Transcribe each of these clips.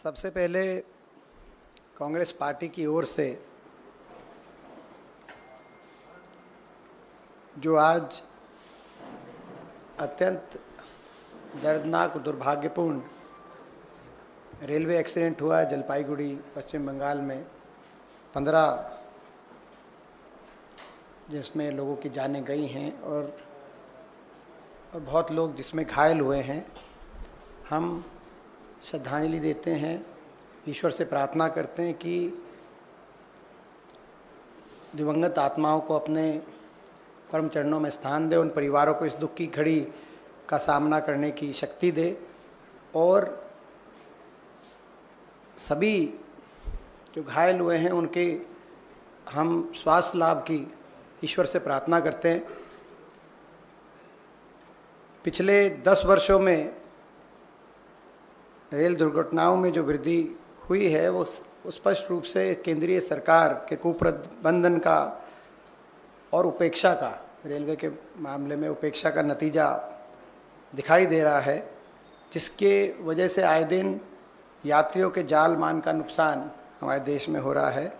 सबसे पहले कांग्रेस पार्टी की ओर से जो आज अत्यंत दर्दनाक दुर्भाग्यपूर्ण रेलवे एक्सीडेंट हुआ है जलपाईगुड़ी पश्चिम बंगाल में 15 जिसमें लोगों की जानें गई हैं और बहुत लोग जिसमें घायल हुए हैं। हम श्रद्धांजलि देते हैं, ईश्वर से प्रार्थना करते हैं कि दिवंगत आत्माओं को अपने परम चरणों में स्थान दे, उन परिवारों को इस दुख की घड़ी का सामना करने की शक्ति दे और सभी जो घायल हुए हैं उनके हम स्वास्थ्य लाभ की ईश्वर से प्रार्थना करते हैं। पिछले 10 वर्षों में रेल दुर्घटनाओं में जो वृद्धि हुई है वो स्पष्ट रूप से केंद्रीय सरकार के कुप्रबंधन का और उपेक्षा का, रेलवे के मामले में उपेक्षा का नतीजा दिखाई दे रहा है, जिसके वजह से आए दिन यात्रियों के जान माल का नुकसान हमारे देश में हो रहा है।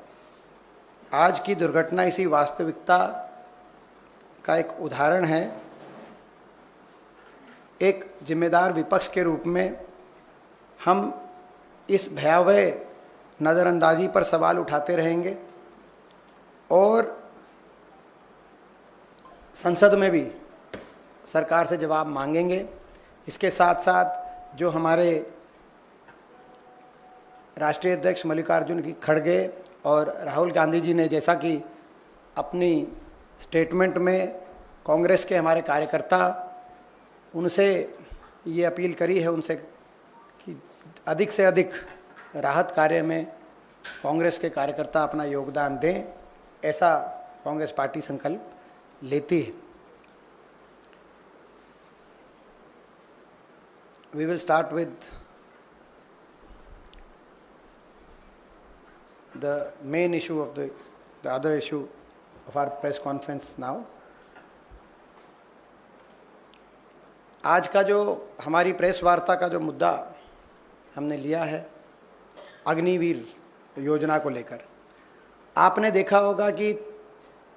आज की दुर्घटना इसी वास्तविकता का एक उदाहरण है। एक जिम्मेदार विपक्ष के रूप में हम इस भयावह नज़रअंदाजी पर सवाल उठाते रहेंगे और संसद में भी सरकार से जवाब मांगेंगे। इसके साथ साथ जो हमारे राष्ट्रीय अध्यक्ष मल्लिकार्जुन खड़गे और राहुल गांधी जी ने जैसा कि अपनी स्टेटमेंट में कांग्रेस के हमारे कार्यकर्ता उनसे ये अपील करी है उनसे कि अधिक से अधिक राहत कार्य में कांग्रेस के कार्यकर्ता अपना योगदान दें, ऐसा कांग्रेस पार्टी संकल्प लेती है। We will start with the main issue of the other issue of our press conference now. आज का जो हमारी प्रेस वार्ता का जो मुद्दा हमने लिया है अग्निवीर योजना को लेकर, आपने देखा होगा कि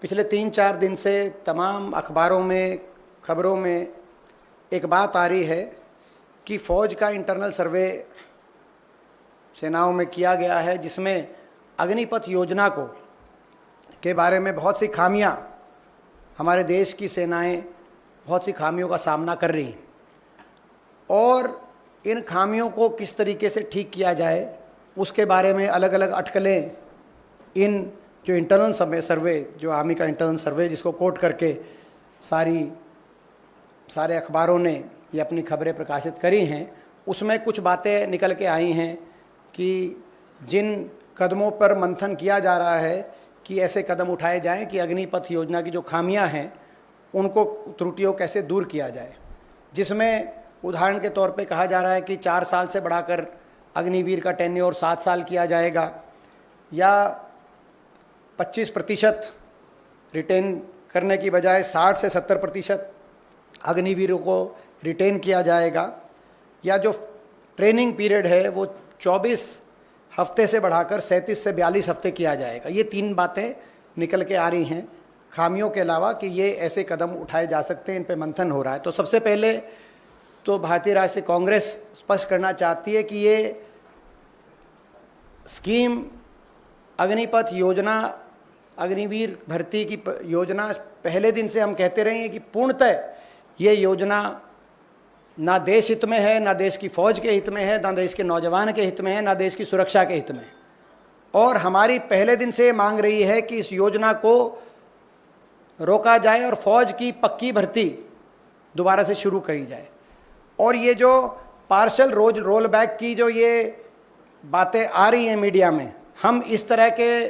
पिछले 3-4 दिन से तमाम अखबारों में, खबरों में एक बात आ रही है कि फ़ौज का इंटरनल सर्वे सेनाओं में किया गया है, जिसमें अग्निपथ योजना को के बारे में बहुत सी खामियां, हमारे देश की सेनाएं बहुत सी खामियों का सामना कर रही हैं और इन खामियों को किस तरीके से ठीक किया जाए उसके बारे में अलग अलग अटकलें इन जो इंटरनल सर्वे जो आर्मी का इंटरनल सर्वे जिसको कोट करके सारे अखबारों ने ये अपनी खबरें प्रकाशित करी हैं, उसमें कुछ बातें निकल के आई हैं कि जिन कदमों पर मंथन किया जा रहा है कि ऐसे कदम उठाए जाएं कि अग्निपथ योजना की जो खामियां हैं उनको, त्रुटियों कैसे दूर किया जाए, जिसमें उदाहरण के तौर पे कहा जा रहा है कि 4 साल से बढ़ाकर अग्निवीर का टेन्योर 7 साल किया जाएगा या 25% रिटेन करने की बजाय 60 से 70% अग्निवीरों को रिटेन किया जाएगा, या जो ट्रेनिंग पीरियड है वो 24 हफ्ते से बढ़ाकर 37 से 42 हफ्ते किया जाएगा। ये 3 बातें निकल के आ रही हैं खामियों के अलावा कि ये ऐसे कदम उठाए जा सकते हैं, इन पे मंथन हो रहा है। तो सबसे पहले तो भारतीय राष्ट्रीय कांग्रेस स्पष्ट करना चाहती है कि ये स्कीम अग्निपथ योजना, अग्निवीर भर्ती की योजना पहले दिन से हम कहते रहे हैं कि पूर्णतः ये योजना ना देश हित में है, ना देश की फ़ौज के हित में है, ना देश के नौजवान के हित में है, ना देश की सुरक्षा के हित में है। और हमारी पहले दिन से मांग रही है कि इस योजना को रोका जाए और फ़ौज की पक्की भर्ती दोबारा से शुरू करी जाए। और ये जो पार्शल रोल बैक की जो ये बातें आ रही हैं मीडिया में, हम इस तरह के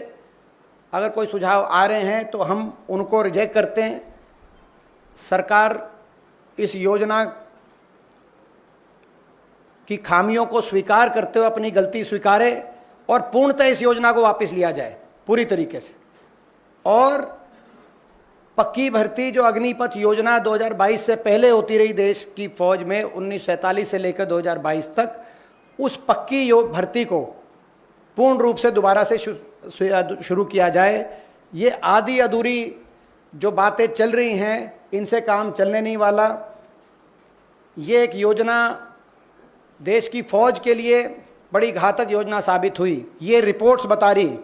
अगर कोई सुझाव आ रहे हैं तो हम उनको रिजेक्ट करते हैं। सरकार इस योजना की खामियों को स्वीकार करते हुए अपनी गलती स्वीकारे और पूर्णतः इस योजना को वापस लिया जाए पूरी तरीके से। और पक्की भर्ती जो अग्निपथ योजना 2022 से पहले होती रही देश की फ़ौज में 1947 से लेकर 2022 तक, उस पक्की भर्ती को पूर्ण रूप से दोबारा से शुरू किया जाए। ये आधी अधूरी जो बातें चल रही हैं, इनसे काम चलने नहीं वाला। ये एक योजना देश की फौज के लिए बड़ी घातक योजना साबित हुई। ये रिपोर्ट्स बता रही,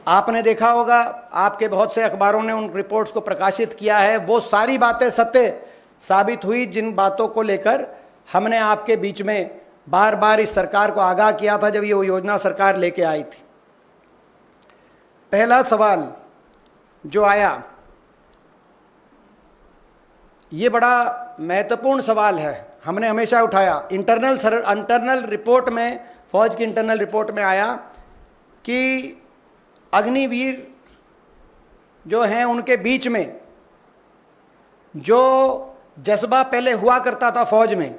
आपने देखा होगा, आपके बहुत से अखबारों ने उन रिपोर्ट्स को प्रकाशित किया है। वो सारी बातें सत्य साबित हुई जिन बातों को लेकर हमने आपके बीच में बार बार इस सरकार को आगाह किया था जब ये योजना सरकार लेके आई थी। पहला सवाल जो आया, ये बड़ा महत्वपूर्ण सवाल है, हमने हमेशा उठाया। इंटरनल रिपोर्ट में, फौज की इंटरनल रिपोर्ट में आया कि अग्निवीर जो हैं उनके बीच में जो जज्बा पहले हुआ करता था फौज में,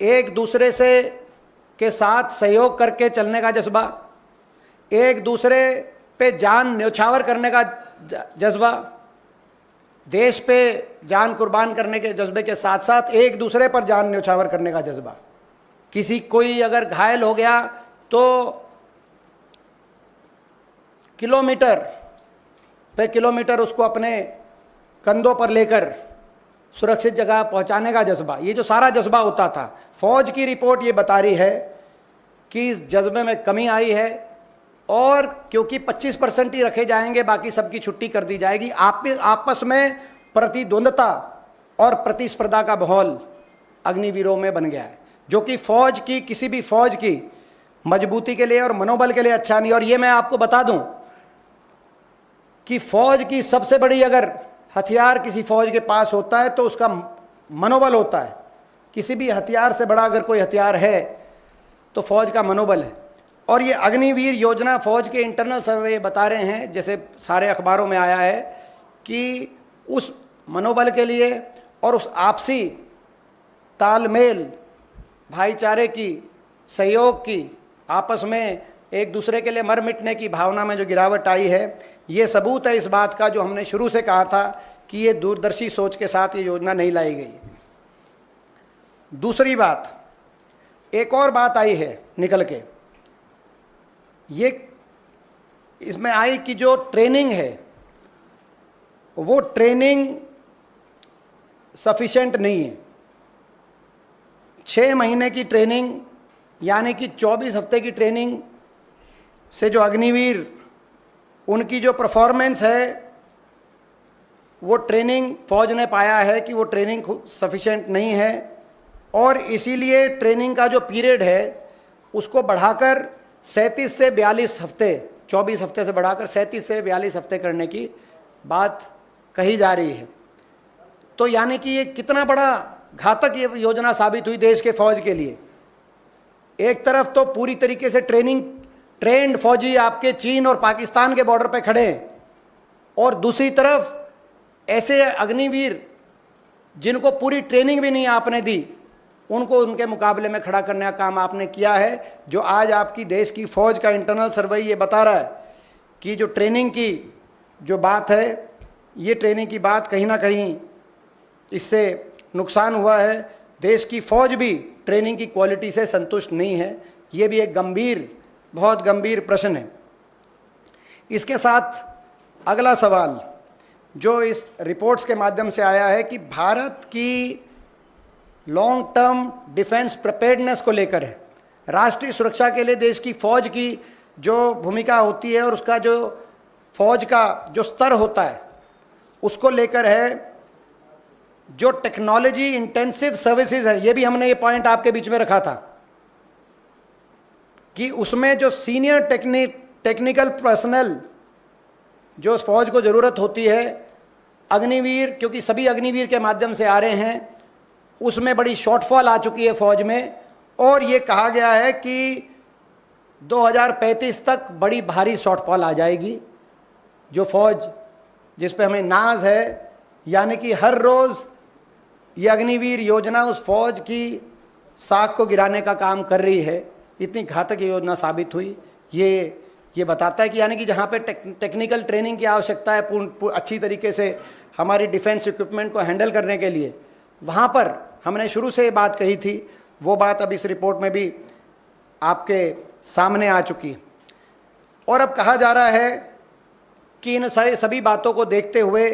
एक दूसरे से के साथ सहयोग करके चलने का जज्बा, एक दूसरे पे जान न्यौछावर करने का जज्बा, देश पे जान कुर्बान करने के जज्बे के साथ साथ एक दूसरे पर जान न्यौछावर करने का जज्बा। किसी कोई अगर घायल हो गया तो किलोमीटर पे किलोमीटर उसको अपने कंधों पर लेकर सुरक्षित जगह पहुंचाने का जज्बा। ये जो सारा जज्बा होता था, फौज की रिपोर्ट ये बता रही है कि इस जज्बे में कमी आई है और क्योंकि 25% ही रखे जाएंगे, बाकी सबकी छुट्टी कर दी जाएगी। आपस में प्रतिद्वंदता और प्रतिस्पर्धा का माहौल अग्निवीरों में बन गया है, जो कि फौज की, किसी भी फौज की मजबूती के लिए और मनोबल के लिए अच्छा नहीं। और ये मैं आपको बता दूं कि फौज की सबसे बड़ी अगर हथियार किसी फौज के पास होता है तो उसका मनोबल होता है। किसी भी हथियार से बड़ा अगर कोई हथियार है तो फौज का मनोबल है। और ये अग्निवीर योजना, फौज के इंटरनल सर्वे बता रहे हैं, जैसे सारे अखबारों में आया है, कि उस मनोबल के लिए और उस आपसी तालमेल, भाईचारे की, सहयोग की, आपस में एक दूसरे के लिए मर मिटने की भावना में जो गिरावट आई है, ये सबूत है इस बात का जो हमने शुरू से कहा था कि ये दूरदर्शी सोच के साथ ये योजना नहीं लाई गई। दूसरी बात, एक और बात आई है निकल के, ये इसमें आई कि जो ट्रेनिंग है वो ट्रेनिंग सफिशिएंट नहीं है। 6 महीने की ट्रेनिंग यानी कि 24 हफ्ते की ट्रेनिंग से जो अग्निवीर, उनकी जो परफॉर्मेंस है, वो ट्रेनिंग फौज ने पाया है कि वो ट्रेनिंग सफिशिएंट नहीं है और इसीलिए ट्रेनिंग का जो पीरियड है उसको बढ़ाकर 37 से 42 हफ्ते, 24 हफ्ते से बढ़ाकर 37 से 42 हफ्ते करने की बात कही जा रही है। तो यानी कि ये कितना बड़ा घातक ये योजना साबित हुई देश के फौज के लिए। एक तरफ तो पूरी तरीके से ट्रेंड फौजी आपके चीन और पाकिस्तान के बॉर्डर पे खड़े हैं और दूसरी तरफ ऐसे अग्निवीर जिनको पूरी ट्रेनिंग भी नहीं आपने दी, उनको उनके मुकाबले में खड़ा करने का काम आपने किया है। जो आज आपकी देश की फौज का इंटरनल सर्वे ये बता रहा है कि जो ट्रेनिंग की जो बात है, ये ट्रेनिंग की बात कहीं ना कहीं इससे नुकसान हुआ है। देश की फौज भी ट्रेनिंग की क्वालिटी से संतुष्ट नहीं है। ये भी एक गंभीर, बहुत गंभीर प्रश्न है। इसके साथ अगला सवाल जो इस रिपोर्ट्स के माध्यम से आया है कि भारत की लॉन्ग टर्म डिफेंस प्रिपेयर्डनेस को लेकर है। राष्ट्रीय सुरक्षा के लिए देश की फौज की जो भूमिका होती है और उसका जो फौज का जो स्तर होता है उसको लेकर है। जो टेक्नोलॉजी इंटेंसिव सर्विसेज है, ये भी हमने ये पॉइंट आपके बीच में रखा था कि उसमें जो सीनियर टेक्निकल पर्सनल जो फौज को ज़रूरत होती है, अग्निवीर, क्योंकि सभी अग्निवीर के माध्यम से आ रहे हैं, उसमें बड़ी शॉर्टफॉल आ चुकी है फौज में। और ये कहा गया है कि 2035 तक बड़ी भारी शॉर्टफॉल आ जाएगी। जो फौज जिस पे हमें नाज है, यानी कि हर रोज़ ये अग्निवीर योजना उस फौज की साख को गिराने का काम कर रही है। इतनी घातक योजना साबित हुई। ये बताता है कि यानी कि जहाँ पे टेक्निकल ट्रेनिंग की आवश्यकता है पूर्ण अच्छी तरीके से हमारी डिफेंस इक्विपमेंट को हैंडल करने के लिए, वहाँ पर हमने शुरू से ये बात कही थी, वो बात अब इस रिपोर्ट में भी आपके सामने आ चुकी है। और अब कहा जा रहा है कि इन सभी बातों को देखते हुए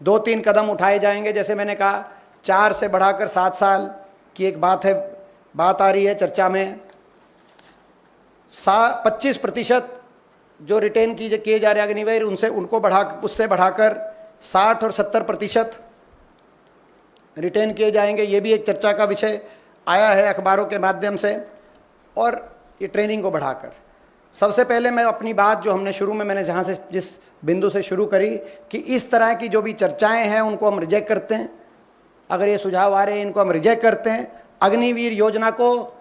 2-3 कदम उठाए जाएंगे। जैसे मैंने कहा 4 से बढ़ाकर 7 साल की एक बात आ रही है चर्चा में। 25% जो रिटेन किए जा रहे अग्निवीर उससे बढ़ाकर 60 और 70% रिटेन किए जाएंगे। ये भी एक चर्चा का विषय आया है अखबारों के माध्यम से। और ये ट्रेनिंग को बढ़ाकर, सबसे पहले मैं अपनी बात जो हमने शुरू में मैंने जहाँ से जिस बिंदु से शुरू करी कि इस तरह की जो भी चर्चाएं हैं उनको हम रिजेक्ट करते हैं। अगर ये सुझाव आ रहे हैं इनको हम रिजेक्ट करते हैं। अग्निवीर योजना को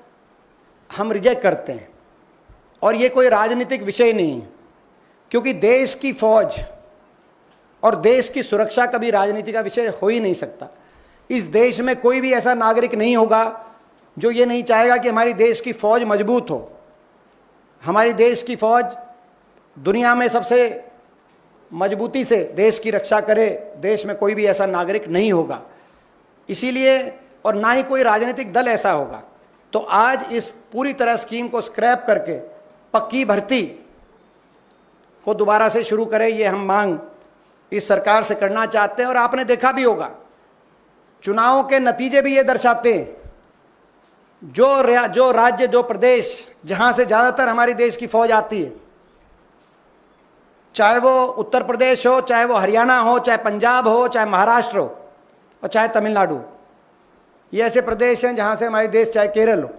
हम रिजेक्ट करते हैं। और ये कोई राजनीतिक विषय नहीं है, क्योंकि देश की फौज और देश की सुरक्षा कभी राजनीति का विषय हो ही नहीं सकता। इस देश में कोई भी ऐसा नागरिक नहीं होगा जो ये नहीं चाहेगा कि हमारी देश की फौज मजबूत हो। हमारी देश की फौज दुनिया में सबसे मजबूती से देश की रक्षा करे। देश में कोई भी ऐसा नागरिक नहीं होगा, इसीलिए, और ना ही कोई राजनीतिक दल ऐसा होगा। तो आज इस पूरी तरह स्कीम को स्क्रैप करके पक्की भर्ती को दोबारा से शुरू करें, ये हम मांग इस सरकार से करना चाहते हैं। और आपने देखा भी होगा, चुनावों के नतीजे भी ये दर्शाते हैं, जो राज्य, जो प्रदेश जहां से ज़्यादातर हमारी देश की फौज आती है, चाहे वो उत्तर प्रदेश हो, चाहे वो हरियाणा हो, चाहे पंजाब हो, चाहे महाराष्ट्र हो और चाहे तमिलनाडु, ये ऐसे प्रदेश हैं जहां से हमारे देश, चाहे केरल हो,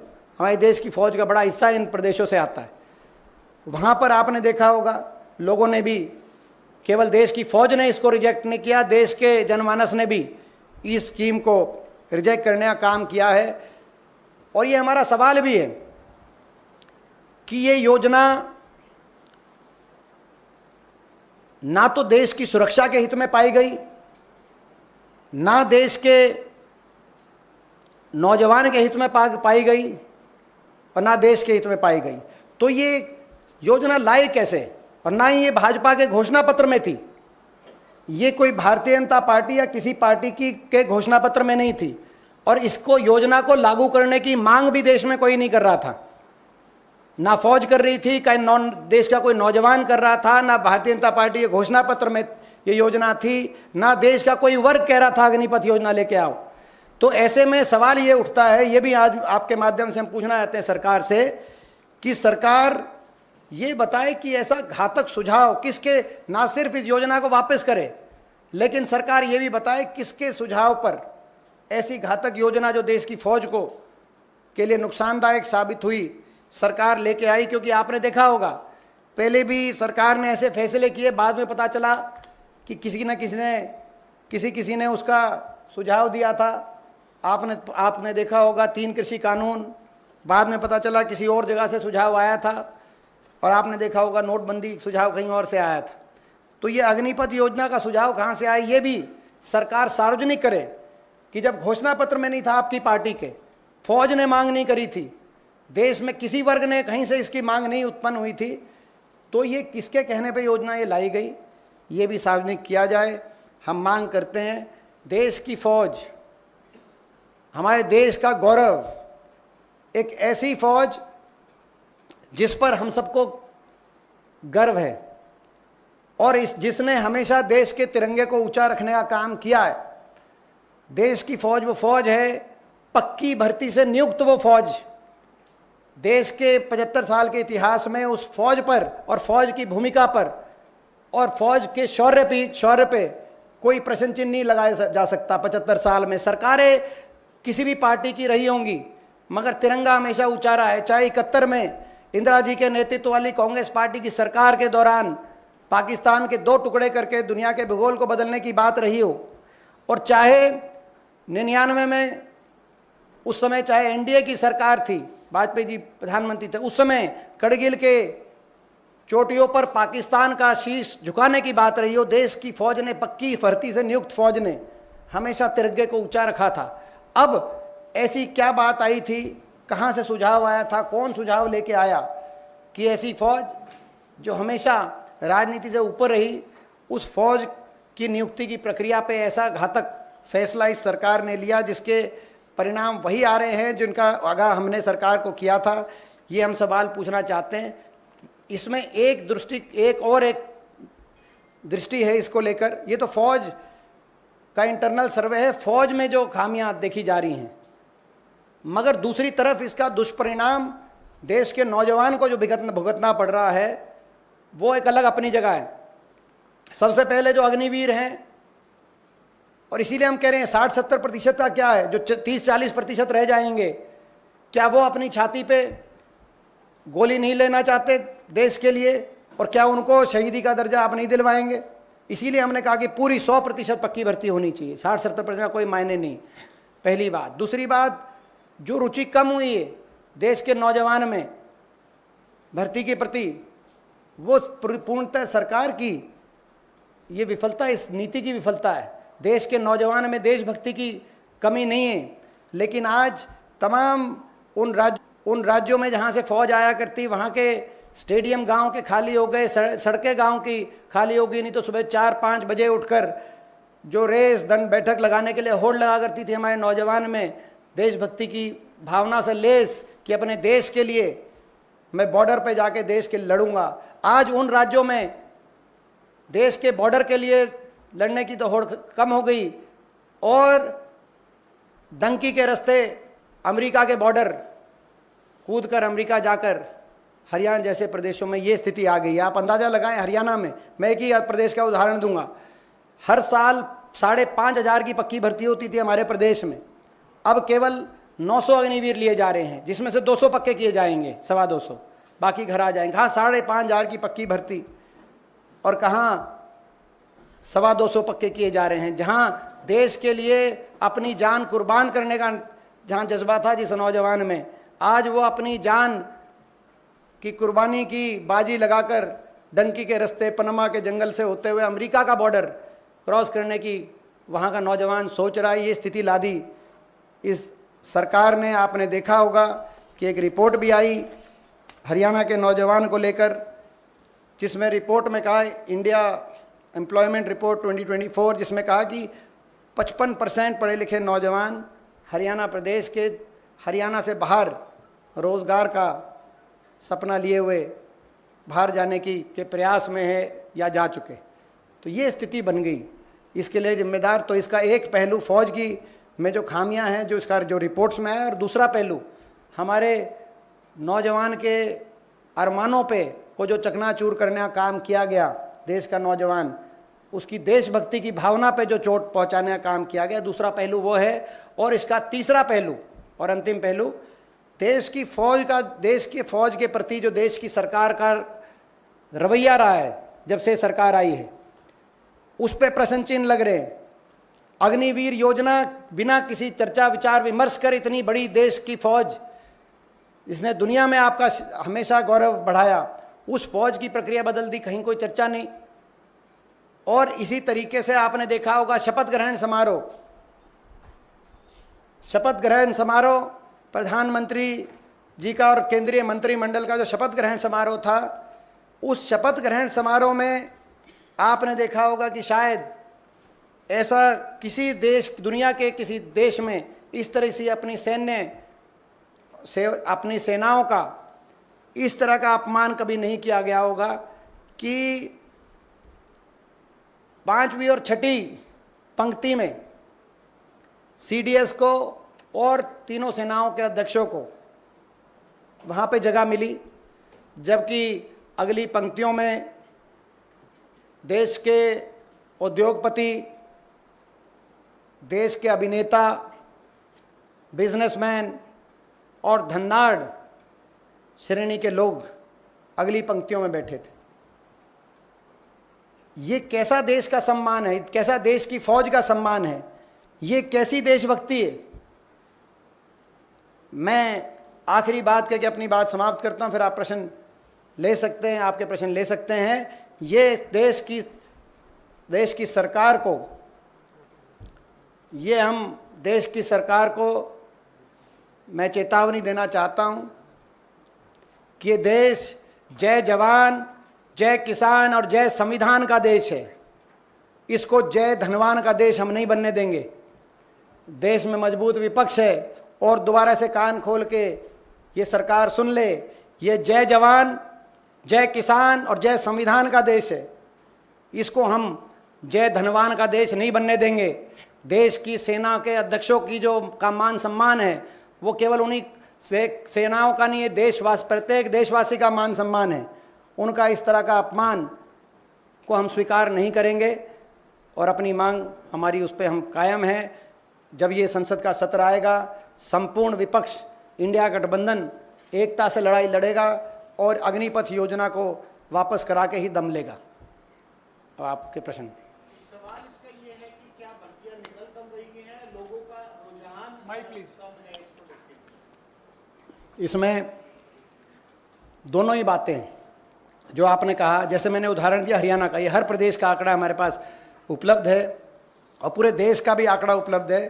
हमारे देश की फौज का बड़ा हिस्सा इन प्रदेशों से आता है। वहाँ पर आपने देखा होगा लोगों ने भी, केवल देश की फौज ने इसको रिजेक्ट नहीं किया, देश के जनमानस ने भी इस स्कीम को रिजेक्ट करने का काम किया है। और ये हमारा सवाल भी है कि ये योजना ना तो देश की सुरक्षा के हित में पाई गई, ना देश के नौजवान के हित में पाई गई, और ना देश के हित में पाई गई। तो ये योजना लाई कैसे? और ना ही ये भाजपा के घोषणा पत्र में थी। ये कोई भारतीय जनता पार्टी या किसी पार्टी के घोषणा पत्र में नहीं थी। और इसको, योजना को लागू करने की मांग भी देश में कोई नहीं कर रहा था। ना फौज कर रही थी, कहीं देश का कोई नौजवान कर रहा था, ना भारतीय जनता पार्टी के घोषणा पत्र में ये योजना थी, ना देश का कोई वर्ग कह रहा था अग्निपथ योजना लेके आओ। तो ऐसे में सवाल ये उठता है, ये भी आज आपके माध्यम से हम पूछना चाहते हैं सरकार से, कि सरकार ये बताए कि ऐसा घातक सुझाव किसके, ना सिर्फ इस योजना को वापस करे, लेकिन सरकार ये भी बताए किसके सुझाव पर ऐसी घातक योजना जो देश की फौज को के लिए नुकसानदायक साबित हुई, सरकार लेके आई। क्योंकि आपने देखा होगा पहले भी सरकार ने ऐसे फैसले किए, बाद में पता चला कि किसी ने उसका सुझाव दिया था। आपने देखा होगा 3 कृषि कानून, बाद में पता चला किसी और जगह से सुझाव आया था। और आपने देखा होगा नोटबंदी सुझाव कहीं और से आया था। तो ये अग्निपथ योजना का सुझाव कहाँ से आया, ये भी सरकार सार्वजनिक करे कि जब घोषणा पत्र में नहीं था आपकी पार्टी के, फौज ने मांग नहीं करी थी, देश में किसी वर्ग ने कहीं से इसकी मांग नहीं उत्पन्न हुई थी, तो ये किसके कहने पे योजना ये लाई गई, ये भी सार्वजनिक किया जाए। हम मांग करते हैं, देश की फौज हमारे देश का गौरव, एक ऐसी फौज जिस पर हम सबको गर्व है और जिसने हमेशा देश के तिरंगे को ऊंचा रखने का काम किया है। देश की फौज वो फौज है, पक्की भर्ती से नियुक्त वो फौज। देश के 75 साल के इतिहास में उस फौज पर और फौज की भूमिका पर और फौज के शौर्य पे कोई प्रश्न चिन्ह नहीं लगाया जा सकता। 75 साल में सरकारें किसी भी पार्टी की रही होंगी, मगर तिरंगा हमेशा ऊंचा रहा है। चाहे 71 में इंदिरा जी के नेतृत्व वाली कांग्रेस पार्टी की सरकार के दौरान पाकिस्तान के 2 टुकड़े करके दुनिया के भूगोल को बदलने की बात रही हो, और चाहे 99 में उस समय चाहे एनडीए की सरकार थी, वाजपेयी जी प्रधानमंत्री थे, उस समय करगिल के चोटियों पर पाकिस्तान का शीश झुकाने की बात रही हो, देश की फौज ने, पक्की भर्ती से नियुक्त फौज ने हमेशा तिरंगे को ऊंचा रखा था। अब ऐसी क्या बात आई थी, कहाँ से सुझाव आया था, कौन सुझाव लेके आया कि ऐसी फौज जो हमेशा राजनीति से ऊपर रही, उस फौज की नियुक्ति की प्रक्रिया पे ऐसा घातक फैसला इस सरकार ने लिया, जिसके परिणाम वही आ रहे हैं जिनका आगाह हमने सरकार को किया था। ये हम सवाल पूछना चाहते हैं। इसमें एक दृष्टि है इसको लेकर, ये तो फौज का इंटरनल सर्वे है, फौज में जो खामियां देखी जा रही हैं, मगर दूसरी तरफ इसका दुष्परिणाम देश के नौजवान को जो भुगतना पड़ रहा है वो एक अलग अपनी जगह है। सबसे पहले जो अग्निवीर हैं, और इसीलिए हम कह रहे हैं 60-70% का क्या है, जो 30-40% रह जाएंगे, क्या वो अपनी छाती पे गोली नहीं लेना चाहते देश के लिए, और क्या उनको शहीदी का दर्जा आप नहीं दिलवाएंगे? इसीलिए हमने कहा कि पूरी 100% पक्की भर्ती होनी चाहिए, 60-70% का कोई मायने नहीं, पहली बात। दूसरी बात, जो रुचि कम हुई है देश के नौजवान में भर्ती के प्रति, वो पूर्णतः सरकार की ये विफलता, इस नीति की विफलता है। देश के नौजवान में देशभक्ति की कमी नहीं है, लेकिन आज तमाम उन राज्यों में जहाँ से फौज आया करती, वहाँ के स्टेडियम गांव के खाली हो गए, सड़कें गांव की खाली हो गई। नहीं तो सुबह 4-5 बजे उठकर जो रेस दंड बैठक लगाने के लिए होड़ लगा करती थी हमारे नौजवान में, देशभक्ति की भावना से लेस कि अपने देश के लिए मैं बॉर्डर पे जाके देश के लड़ूंगा, आज उन राज्यों में देश के बॉर्डर के लिए लड़ने की तो होड़ कम हो गई, और डंकी के रास्ते अमेरिका के बॉर्डर कूदकर अमेरिका जाकर हरियाणा जैसे प्रदेशों में ये स्थिति आ गई है। आप अंदाज़ा लगाएं, हरियाणा में, मैं एक ही प्रदेश का उदाहरण दूंगा, हर साल 5,500 की पक्की भर्ती होती थी हमारे प्रदेश में, अब केवल 900 अग्निवीर लिए जा रहे हैं, जिसमें से 200 पक्के किए जाएंगे, 250, बाकी घर आ जाएंगे। हाँ, 5,500 की पक्की भर्ती, और कहाँ 250 पक्के किए जा रहे हैं। जहाँ देश के लिए अपनी जान कुर्बान करने का जहाँ जज्बा था जिस नौजवान में, आज वो अपनी जान की कुर्बानी की बाजी लगाकर डंकी के रास्ते, पनामा के जंगल से होते हुए अमेरिका का बॉर्डर क्रॉस करने की वहाँ का नौजवान सोच रहा है। ये स्थिति ला दी इस सरकार ने। आपने देखा होगा कि एक रिपोर्ट भी आई हरियाणा के नौजवान को लेकर, जिसमें रिपोर्ट में कहा, इंडिया एम्प्लॉयमेंट रिपोर्ट 2024, जिसमें कहा कि 55% पढ़े लिखे नौजवान हरियाणा प्रदेश के, हरियाणा से बाहर रोज़गार का सपना लिए हुए बाहर जाने के प्रयास में है या जा चुके। तो ये स्थिति बन गई। इसके लिए जिम्मेदार तो इसका एक पहलू फौज की में जो खामियां हैं, जो इसका जो रिपोर्ट्स में है, और दूसरा पहलू हमारे नौजवान के अरमानों पे को जो चकनाचूर करने का काम किया गया, देश का नौजवान उसकी देशभक्ति की भावना पे जो चोट पहुंचाने का काम किया गया, दूसरा पहलू वो है। और इसका तीसरा पहलू और अंतिम पहलू, देश की फौज के प्रति जो देश की सरकार का रवैया रहा है जब से सरकार आई है, उस पर प्रश्न चिन्ह लग रहे हैं। अग्निवीर योजना बिना किसी चर्चा विचार विमर्श कर इतनी बड़ी देश की फौज, इसने दुनिया में आपका हमेशा गौरव बढ़ाया, उस फौज की प्रक्रिया बदल दी, कहीं कोई चर्चा नहीं। और इसी तरीके से आपने देखा होगा शपथ ग्रहण समारोह प्रधानमंत्री जी का और केंद्रीय मंत्रिमंडल का जो शपथ ग्रहण समारोह था, उस शपथ ग्रहण समारोह में आपने देखा होगा कि शायद ऐसा किसी देश, दुनिया के किसी देश में इस तरह से अपनी सेनाओं का इस तरह का अपमान कभी नहीं किया गया होगा कि 5वीं और 6ठी पंक्ति में CDS को और तीनों सेनाओं के अध्यक्षों को वहाँ पे जगह मिली, जबकि अगली पंक्तियों में देश के उद्योगपति, देश के अभिनेता, बिजनेसमैन और धनाढ़ श्रेणी के लोग अगली पंक्तियों में बैठे थे। ये कैसा देश का सम्मान है, कैसा देश की फौज का सम्मान है, ये कैसी देशभक्ति है। मैं आखिरी बात करके अपनी बात समाप्त करता हूं, फिर आप प्रश्न ले सकते हैं, आपके प्रश्न ले सकते हैं। ये देश की सरकार को, ये हम देश की सरकार को मैं चेतावनी देना चाहता हूं कि ये देश जय जवान, जय किसान और जय संविधान का देश है। इसको जय धनवान का देश हम नहीं बनने देंगे। देश में मजबूत विपक्ष है और दोबारा से कान खोल के ये सरकार सुन ले, ये जय जवान, जय किसान और जय संविधान का देश है। इसको हम जय धनवान का देश नहीं बनने देंगे। देश की सेना के अध्यक्षों की जो का मान सम्मान है वो केवल उन्हीं सेनाओं का नहीं है, प्रत्येक देशवासी का मान सम्मान है। उनका इस तरह का अपमान को हम स्वीकार नहीं करेंगे और अपनी मांग हमारी उस पर हम कायम हैं। जब ये संसद का सत्र आएगा, संपूर्ण विपक्ष इंडिया गठबंधन एकता से लड़ाई लड़ेगा और अग्निपथ योजना को वापस करा के ही दम लेगा। अब आपके प्रश्न। सवाल इसका ये है कि क्या भर्तियां निकल कम रही हैं, लोगों का रुझान कम है इसको लेकर? इसमें दोनों ही बातें जो आपने कहा, जैसे मैंने उदाहरण दिया हरियाणा का, ये हर प्रदेश का आंकड़ा हमारे पास उपलब्ध है और पूरे देश का भी आंकड़ा उपलब्ध है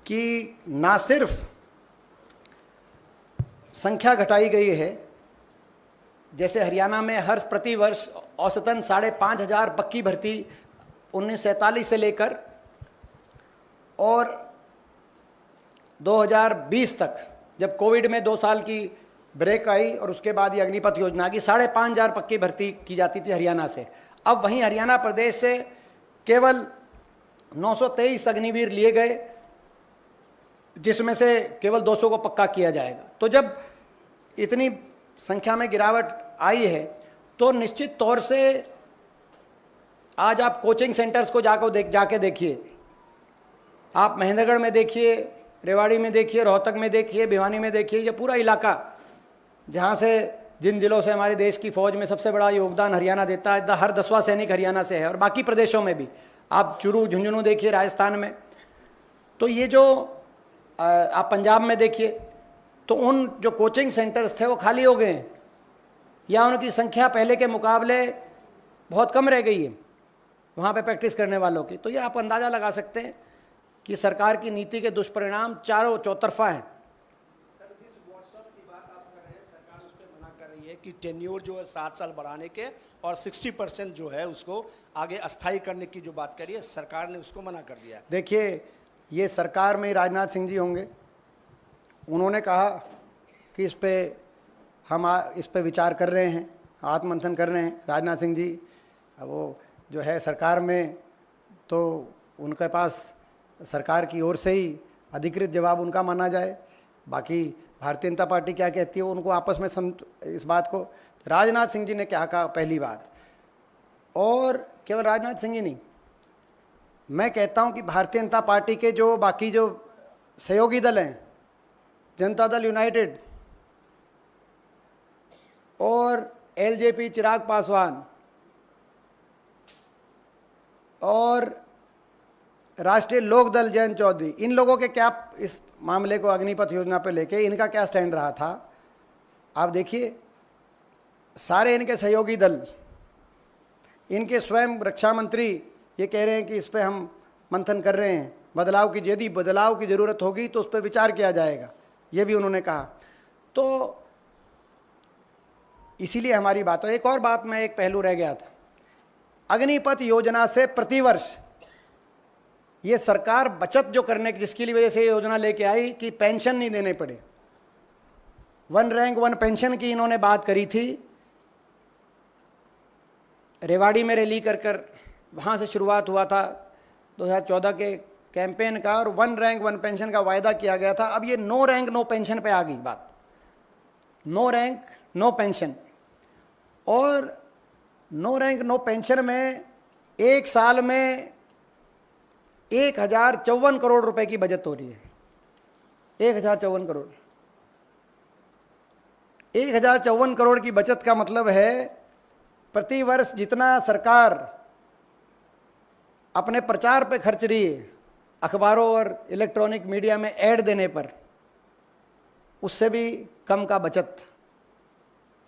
कि ना सिर्फ संख्या घटाई गई है, जैसे हरियाणा में हर प्रति वर्ष औसतन 5,500 पक्की भर्ती 1947 से लेकर और 2020 तक, जब कोविड में 2 साल की ब्रेक आई और उसके बाद ये अग्निपथ योजना की 5,500 पक्की भर्ती की जाती थी हरियाणा से। अब वहीं हरियाणा प्रदेश से केवल 923 अग्निवीर लिए गए, जिसमें से केवल 200 को पक्का किया जाएगा। तो जब इतनी संख्या में गिरावट आई है तो निश्चित तौर से आज आप कोचिंग सेंटर्स को जाके देखिए, आप महेंद्रगढ़ में देखिए, रेवाड़ी में देखिए, रोहतक में देखिए, भिवानी में देखिए, ये पूरा इलाका जहाँ से जिन जिलों से हमारे देश की फौज में सबसे बड़ा योगदान हरियाणा देता है, हर 10वां सैनिक हरियाणा से है और बाकी प्रदेशों में भी। आप चूरू झुंझुनू देखिए राजस्थान में, तो ये जो आप पंजाब में देखिए, तो उन जो कोचिंग सेंटर्स थे वो खाली हो गए हैं या उनकी संख्या पहले के मुकाबले बहुत कम रह गई है वहाँ पे प्रैक्टिस करने वालों की। तो ये आप अंदाज़ा लगा सकते हैं कि सरकार की नीति के दुष्परिणाम चारों चौतरफा हैं। सर, जिस व्हाट्सएप की बात आप कर रहे हैं, सरकार उस पर मना कर रही है कि टेन्योर जो है 7 साल बढ़ाने के और 60% जो है उसको आगे अस्थायी करने की जो बात करी है, सरकार ने उसको मना कर दिया। देखिए, ये सरकार में राजनाथ सिंह जी होंगे, उन्होंने कहा कि इस पे विचार कर रहे हैं, आत्ममंथन कर रहे हैं। राजनाथ सिंह जी अब वो जो है सरकार में, तो उनके पास सरकार की ओर से ही अधिकृत जवाब उनका माना जाए। बाकी भारतीय जनता पार्टी क्या कहती है उनको आपस में इस बात को। राजनाथ सिंह जी ने क्या कहा, पहली बात, और केवल राजनाथ सिंह ही नहीं, मैं कहता हूं कि भारतीय जनता पार्टी के जो बाकी जो सहयोगी दल हैं, जनता दल यूनाइटेड और एलजेपी चिराग पासवान और राष्ट्रीय लोक दल जयंत चौधरी, इन लोगों के क्या इस मामले को अग्निपथ योजना पर लेके इनका क्या स्टैंड रहा था, आप देखिए। सारे इनके सहयोगी दल, इनके स्वयं रक्षा मंत्री ये कह रहे हैं कि इस पर हम मंथन कर रहे हैं, यदि बदलाव की ज़रूरत होगी तो उस पर विचार किया जाएगा, ये भी उन्होंने कहा। तो इसीलिए हमारी बात है। एक और बात में एक पहलू रह गया था, अग्निपथ योजना से प्रतिवर्ष ये सरकार बचत जो करने की, जिसकी वजह से ये योजना लेके आई कि पेंशन नहीं देने पड़े, 1 रैंक 1 पेंशन की इन्होंने बात करी थी। रेवाड़ी में रैली कर वहाँ से शुरुआत हुआ था 2014 के कैंपेन का, और 1 रैंक 1 पेंशन का वायदा किया गया था। अब ये 9 रैंक 9 पेंशन पे आ गई बात, 9 रैंक 9 पेंशन। और 9 रैंक 9 पेंशन में एक साल में 1054 करोड़ रुपए की बचत हो रही है। 1054 करोड़, 1054 करोड़ की बचत का मतलब है प्रति वर्ष जितना सरकार अपने प्रचार पे खर्च रही है, अखबारों और इलेक्ट्रॉनिक मीडिया में ऐड देने पर, उससे भी कम का बचत।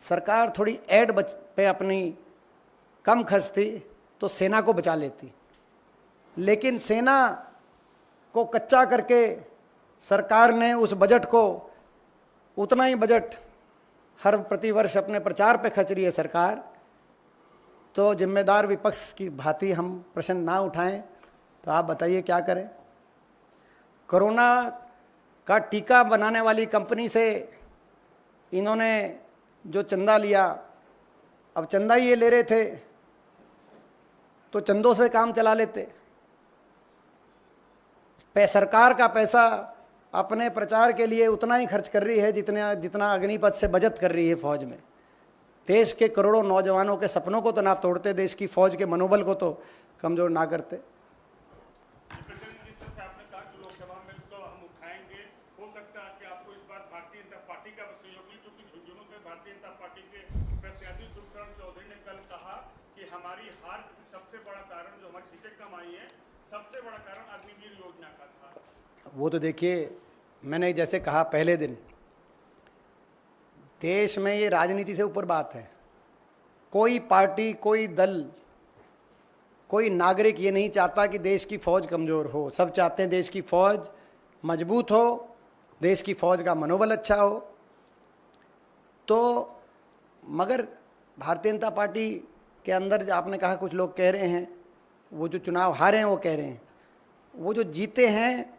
सरकार थोड़ी ऐड पे अपनी कम खर्चती तो सेना को बचा लेती, लेकिन सेना को कच्चा करके सरकार ने उस बजट को, उतना ही बजट हर प्रतिवर्ष अपने प्रचार पे खर्च रही है सरकार। तो जिम्मेदार विपक्ष की भांति हम प्रश्न ना उठाएं, तो आप बताइए क्या करें। कोरोना का टीका बनाने वाली कंपनी से इन्होंने जो चंदा लिया, अब चंदा ही ये ले रहे थे तो चंदों से काम चला लेते। सरकार का पैसा अपने प्रचार के लिए उतना ही खर्च कर रही है जितना अग्निपथ से बचत कर रही है फौज में। देश के करोड़ों नौजवानों के सपनों को तो ना तोड़ते, देश की फौज के मनोबल को तो कमजोर ना करते। जिस तरह से आपने कहा कि लोकसभा में इसको हम उठाएंगे, हो सकता है कि आपको इस बार भारतीय जनता पार्टी का सहयोग मिले, क्योंकि झुंझुनू से भारतीय जनता पार्टी के प्रत्याशी सुखचरण चौधरी ने कल कहा कि हमारी हार सबसे बड़ा कारण, जो हमारी सीटें कम आई है, सबसे बड़ा कारण अग्निवीर योजना का था। वो तो देखिए, मैंने जैसे कहा पहले दिन, देश में ये राजनीति से ऊपर बात है। कोई पार्टी, कोई दल, कोई नागरिक ये नहीं चाहता कि देश की फौज कमज़ोर हो। सब चाहते हैं देश की फौज मजबूत हो, देश की फौज का मनोबल अच्छा हो। तो मगर भारतीय जनता पार्टी के अंदर जो आपने कहा कुछ लोग कह रहे हैं, वो जो चुनाव हारे हैं वो कह रहे हैं, वो जो जीते हैं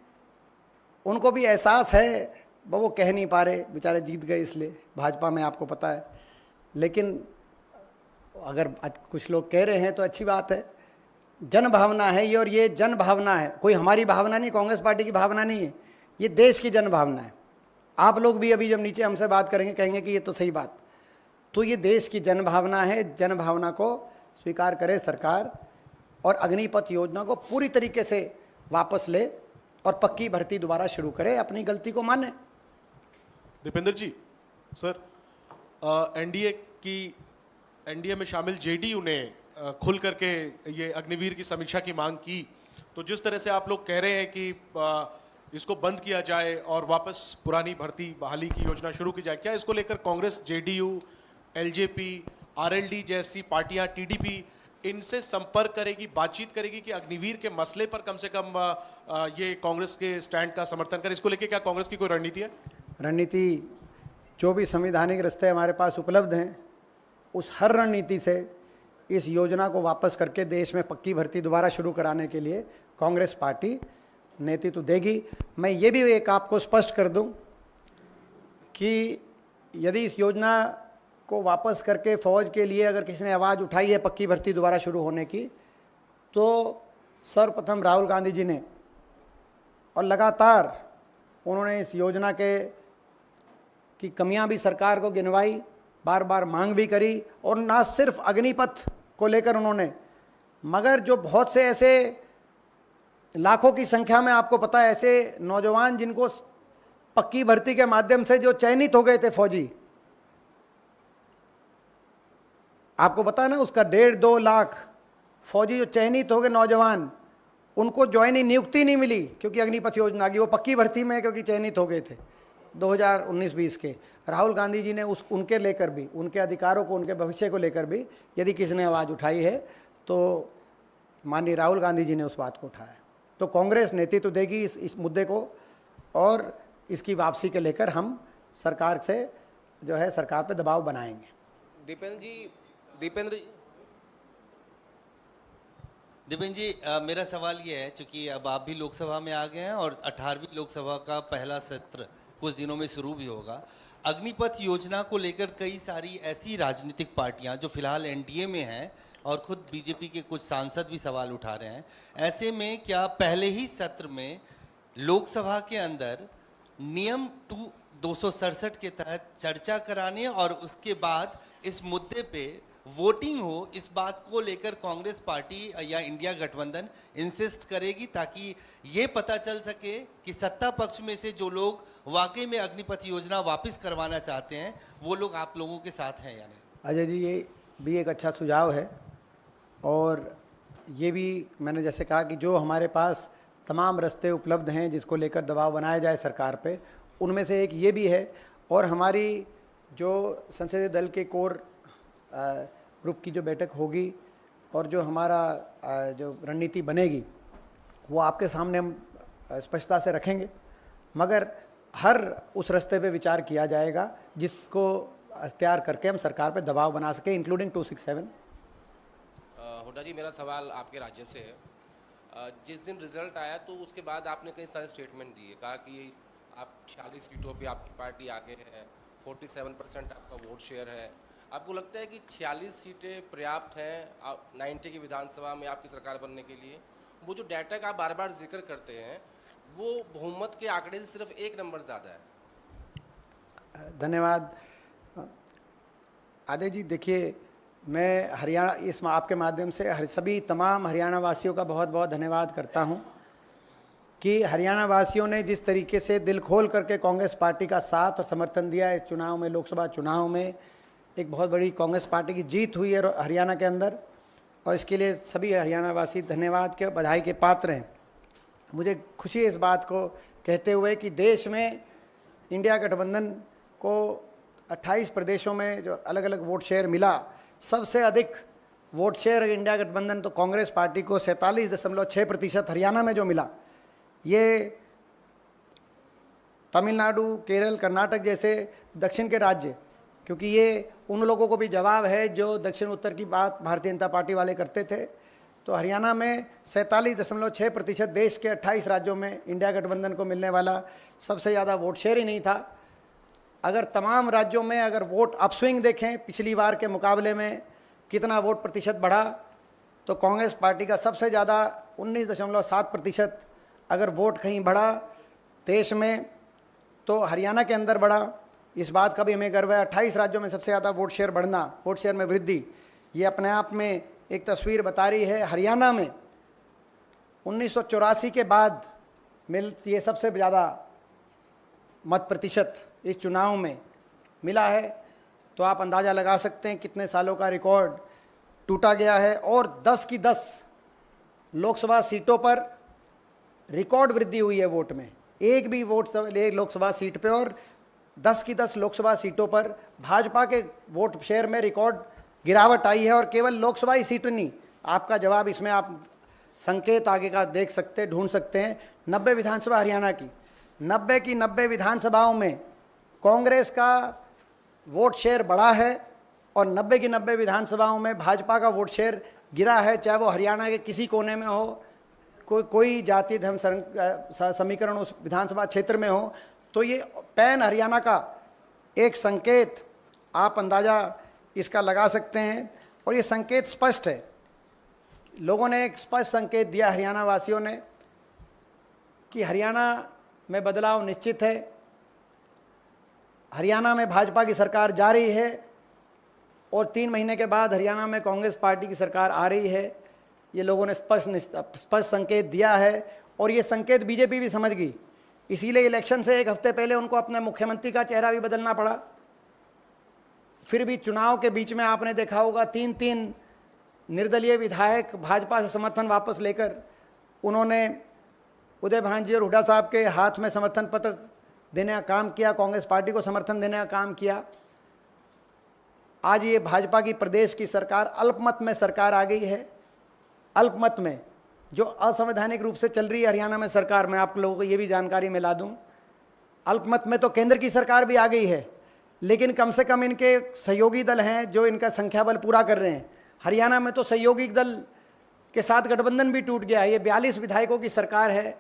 उनको भी एहसास है, वो कह नहीं पा रहे, बेचारे जीत गए इसलिए भाजपा में, आपको पता है। लेकिन अगर कुछ लोग कह रहे हैं तो अच्छी बात है। जन भावना है ये, और ये जन भावना है, कोई हमारी भावना नहीं, कांग्रेस पार्टी की भावना नहीं है, ये देश की जन भावना है। आप लोग भी अभी जब नीचे हमसे बात करेंगे कहेंगे कि ये तो सही बात, तो ये देश की जन भावना है। जन भावना को स्वीकार करे सरकार और अग्निपथ योजना को पूरी तरीके से वापस ले और पक्की भर्ती दोबारा शुरू करे, अपनी गलती को माने। दीपेंद्र जी, सर, एनडीए में शामिल जेडीयू ने खुल करके ये अग्निवीर की समीक्षा की मांग की, तो जिस तरह से आप लोग कह रहे हैं कि इसको बंद किया जाए और वापस पुरानी भर्ती बहाली की योजना शुरू की जाए, क्या इसको लेकर कांग्रेस, जेडीयू, एलजेपी, आरएलडी जैसी पार्टियां, टीडीपी इनसे संपर्क करेगी, बातचीत करेगी कि अग्निवीर के मसले पर कम से कम ये कांग्रेस के स्टैंड का समर्थन करे? इसको लेकर क्या कांग्रेस की कोई रणनीति है? रणनीति, जो भी संवैधानिक रास्ते हमारे पास उपलब्ध हैं, उस हर रणनीति से इस योजना को वापस करके देश में पक्की भर्ती दोबारा शुरू कराने के लिए कांग्रेस पार्टी नेतृत्व देगी। मैं ये भी एक आपको स्पष्ट कर दूं कि यदि इस योजना को वापस करके फौज के लिए अगर किसी ने आवाज़ उठाई है पक्की भर्ती दोबारा शुरू होने की, तो सर्वप्रथम राहुल गांधी जी ने, और लगातार उन्होंने इस योजना की कमियां भी सरकार को गिनवाई, बार बार मांग भी करी, और ना सिर्फ अग्निपथ को लेकर उन्होंने, मगर जो बहुत से ऐसे लाखों की संख्या में, आपको पता है, ऐसे नौजवान जिनको पक्की भर्ती के माध्यम से जो चयनित हो गए थे फौजी, आपको पता है ना, उसका 1.5-2 लाख फौजी जो चयनित हो गए नौजवान, उनको ज्वाइनिंग नियुक्ति नहीं मिली क्योंकि अग्निपथ योजना आ गई। वो पक्की भर्ती में क्योंकि चयनित हो गए थे 2019-20 के। राहुल गांधी जी ने उनके लेकर भी, उनके अधिकारों को, उनके भविष्य को लेकर भी यदि किसी ने आवाज़ उठाई है तो माननीय राहुल गांधी जी ने उस बात को उठाया। तो कांग्रेस नेतृत्व देगी इस मुद्दे को, और इसकी वापसी के लेकर हम सरकार से जो है सरकार पे दबाव बनाएंगे। दीपेंद्र जी, मेरा सवाल ये है, चूंकि अब आप भी लोकसभा में आ गए हैं और 18वीं लोकसभा का पहला सत्र कुछ दिनों में शुरू भी होगा। अग्निपथ योजना को लेकर कई सारी ऐसी राजनीतिक पार्टियां जो फिलहाल एनडीए में हैं और खुद बीजेपी के कुछ सांसद भी सवाल उठा रहे हैं, ऐसे में क्या पहले ही सत्र में लोकसभा के अंदर नियम 267 के तहत चर्चा कराने और उसके बाद इस मुद्दे पे वोटिंग हो, इस बात को लेकर कांग्रेस पार्टी या इंडिया गठबंधन इंसिस्ट करेगी, ताकि ये पता चल सके कि सत्ता पक्ष में से जो लोग वाकई में अग्निपथ योजना वापस करवाना चाहते हैं वो लोग आप लोगों के साथ हैं या नहीं? अजय जी, ये भी एक अच्छा सुझाव है, और ये भी मैंने जैसे कहा कि जो हमारे पास तमाम रास्ते उपलब्ध हैं जिसको लेकर दबाव बनाया जाए सरकार पे, उनमें से एक ये भी है। और हमारी जो संसदीय दल के कोर ग्रुप की जो बैठक होगी और जो हमारा जो रणनीति बनेगी वो आपके सामने हम स्पष्टता से रखेंगे, मगर हर उस रास्ते पे विचार किया जाएगा जिसको अख्तियार करके हम सरकार पे दबाव बना सके, इंक्लूडिंग 267। हुड्डा जी, मेरा सवाल आपके राज्य से है। जिस दिन रिजल्ट आया तो उसके बाद आपने कई सारे स्टेटमेंट दिए, कहा कि आप 46 सीटों पे आपकी पार्टी आगे है, 47% आपका वोट शेयर है। आपको लगता है कि 46 सीटें पर्याप्त हैं 90 की विधानसभा में आपकी सरकार बनने के लिए? वो जो डाटा का आप बार बार जिक्र करते हैं वो बहुमत के आंकड़े से सिर्फ 1 नंबर ज़्यादा है। धन्यवाद आदे जी। देखिए, मैं हरियाणा इस आपके माध्यम से सभी तमाम हरियाणा वासियों का बहुत बहुत धन्यवाद करता हूं कि हरियाणा वासियों ने जिस तरीके से दिल खोल करके कांग्रेस पार्टी का साथ और समर्थन दिया इस चुनाव में, लोकसभा चुनाव में एक बहुत बड़ी कांग्रेस पार्टी की जीत हुई है हरियाणा के अंदर, और इसके लिए सभी हरियाणा वासी धन्यवाद के बधाई के पात्र हैं। मुझे खुशी है इस बात को कहते हुए कि देश में इंडिया गठबंधन को 28 प्रदेशों में जो अलग अलग वोट शेयर मिला, सबसे अधिक वोट शेयर इंडिया गठबंधन तो कांग्रेस पार्टी को 47.6% हरियाणा में जो मिला, ये तमिलनाडु, केरल, कर्नाटक जैसे दक्षिण के राज्य, क्योंकि ये उन लोगों को भी जवाब है जो दक्षिण उत्तर की बात भारतीय जनता पार्टी वाले करते थे। तो हरियाणा में 47.6% देश के 28 राज्यों में इंडिया गठबंधन को मिलने वाला सबसे ज़्यादा वोट शेयर ही नहीं था। अगर तमाम राज्यों में अगर वोट अपस्विंग देखें पिछली बार के मुकाबले में कितना वोट प्रतिशत बढ़ा, तो कांग्रेस पार्टी का सबसे ज़्यादा 19.7% अगर वोट कहीं बढ़ा देश में तो हरियाणा के अंदर बढ़ा। इस बात का भी हमें गर्व है। 28 राज्यों में सबसे ज़्यादा वोट शेयर बढ़ना, वोट शेयर में वृद्धि, ये अपने आप में एक तस्वीर बता रही है। हरियाणा में 1984 के बाद ये सबसे ज़्यादा मत प्रतिशत इस चुनाव में मिला है। तो आप अंदाज़ा लगा सकते हैं कितने सालों का रिकॉर्ड टूटा गया है। और 10 की 10 लोकसभा सीटों पर रिकॉर्ड वृद्धि हुई है वोट में, एक भी वोट लोकसभा सीट पे, और 10 की 10 लोकसभा सीटों पर भाजपा के वोट शेयर में रिकॉर्ड गिरावट आई है। और केवल लोकसभा ही सीट नहीं, आपका जवाब इसमें आप संकेत आगे का देख सकते, ढूंढ सकते हैं। 90 विधानसभा हरियाणा की 90 की 90 विधानसभाओं में कांग्रेस का वोट शेयर बढ़ा है और 90 की 90 विधानसभाओं में भाजपा का वोट शेयर गिरा है, चाहे वो हरियाणा के किसी कोने में हो, कोई जाति धर्म समीकरण उस विधानसभा क्षेत्र में हो। तो ये पैन हरियाणा का एक संकेत आप अंदाज़ा इसका लगा सकते हैं। और ये संकेत स्पष्ट है, लोगों ने एक स्पष्ट संकेत दिया हरियाणा वासियों ने कि हरियाणा में बदलाव निश्चित है, हरियाणा में भाजपा की सरकार जा रही है और 3 महीने के बाद हरियाणा में कांग्रेस पार्टी की सरकार आ रही है। ये लोगों ने स्पष्ट संकेत दिया है और ये संकेत बीजेपी भी समझ गई। इसीलिए इलेक्शन से 1 हफ्ते पहले उनको अपने मुख्यमंत्री का चेहरा भी बदलना पड़ा। फिर भी चुनाव के बीच में आपने देखा होगा 3-3 निर्दलीय विधायक भाजपा से समर्थन वापस लेकर उन्होंने उदय भान जी और हुड्डा साहब के हाथ में समर्थन पत्र देने का काम किया, कांग्रेस पार्टी को समर्थन देने का काम किया। आज ये भाजपा की प्रदेश की सरकार अल्पमत में सरकार आ गई है। अल्पमत में जो असंवैधानिक रूप से चल रही है हरियाणा में सरकार, मैं आप लोगों को ये भी जानकारी मिला दूं, अल्पमत में तो केंद्र की सरकार भी आ गई है, लेकिन कम से कम इनके सहयोगी दल हैं जो इनका संख्या बल पूरा कर रहे हैं। हरियाणा में तो सहयोगी दल के साथ गठबंधन भी टूट गया है। ये 42 विधायकों की सरकार है,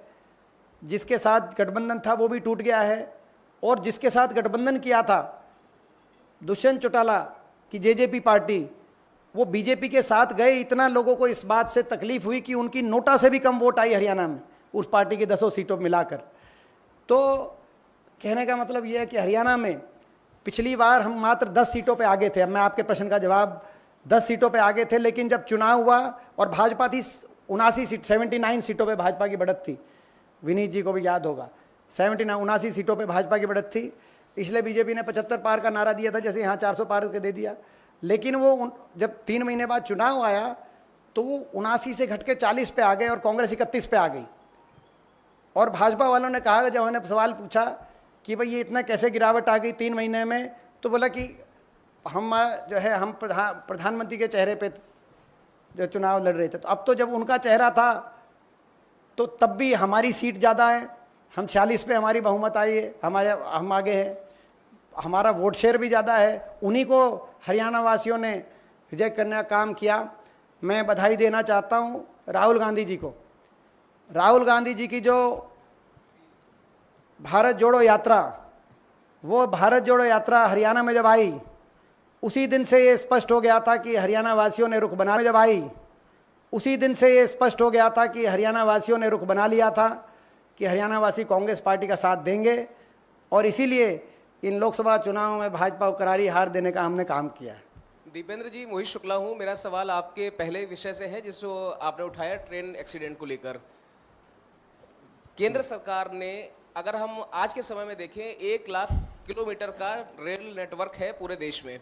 जिसके साथ गठबंधन था वो भी टूट गया है। और जिसके साथ गठबंधन किया था दुष्यंत चौटाला की जेजेपी पार्टी, वो बीजेपी के साथ गए। इतना लोगों को इस बात से तकलीफ हुई कि उनकी नोटा से भी कम वोट आई हरियाणा में उस पार्टी की 10 सीटों मिलाकर। तो कहने का मतलब ये है कि हरियाणा में पिछली बार हम मात्र 10 सीटों पे आगे थे। अब मैं आपके प्रश्न का जवाब 10 सीटों पे आगे थे, लेकिन जब चुनाव हुआ और भाजपा थी 79 सीटों पे भाजपा की बढ़त थी, विनीत जी को भी याद होगा 79 सीटों पे भाजपा की बढ़त थी। इसलिए बीजेपी ने 75 पार का नारा दिया था, जैसे यहाँ 400 पार के दे दिया। लेकिन वो जब 3 महीने बाद चुनाव आया तो वो 79 से घट के 40 पे आ गए और कांग्रेस 31 पे आ गई। और भाजपा वालों ने कहा, जब उन्होंने सवाल पूछा कि भाई ये इतना कैसे गिरावट आ गई 3 महीने में, तो बोला कि हम जो है हम प्रधानमंत्री के चेहरे पे जो चुनाव लड़ रहे थे। तो अब तो जब उनका चेहरा था तो तब भी हमारी सीट ज़्यादा है, हम 46 पे हमारी बहुमत आई है, हम आगे हैं, हमारा वोट शेयर भी ज़्यादा है। उन्हीं को हरियाणा वासियों ने रिजेक्ट करने का काम किया। मैं बधाई देना चाहता हूँ राहुल गांधी जी को राहुल गांधी जी की जो भारत जोड़ो यात्रा, वो भारत जोड़ो यात्रा हरियाणा में जब आई, उसी दिन से ये स्पष्ट हो गया था कि हरियाणा वासियों ने रुख बना जब आई उसी दिन से ये स्पष्ट हो गया था कि हरियाणा वासियों ने रुख बना लिया था कि हरियाणा वासी कांग्रेस पार्टी का साथ देंगे, और इसीलिए इन लोकसभा चुनावों में भाजपा को करारी हार देने का हमने काम किया है। दीपेंद्र जी, मोहित शुक्ला हूँ। मेरा सवाल आपके पहले विषय से है जिसको आपने उठाया, ट्रेन एक्सीडेंट को लेकर। केंद्र सरकार ने, अगर हम आज के समय में देखें, 1 लाख किलोमीटर का रेल नेटवर्क है पूरे देश में।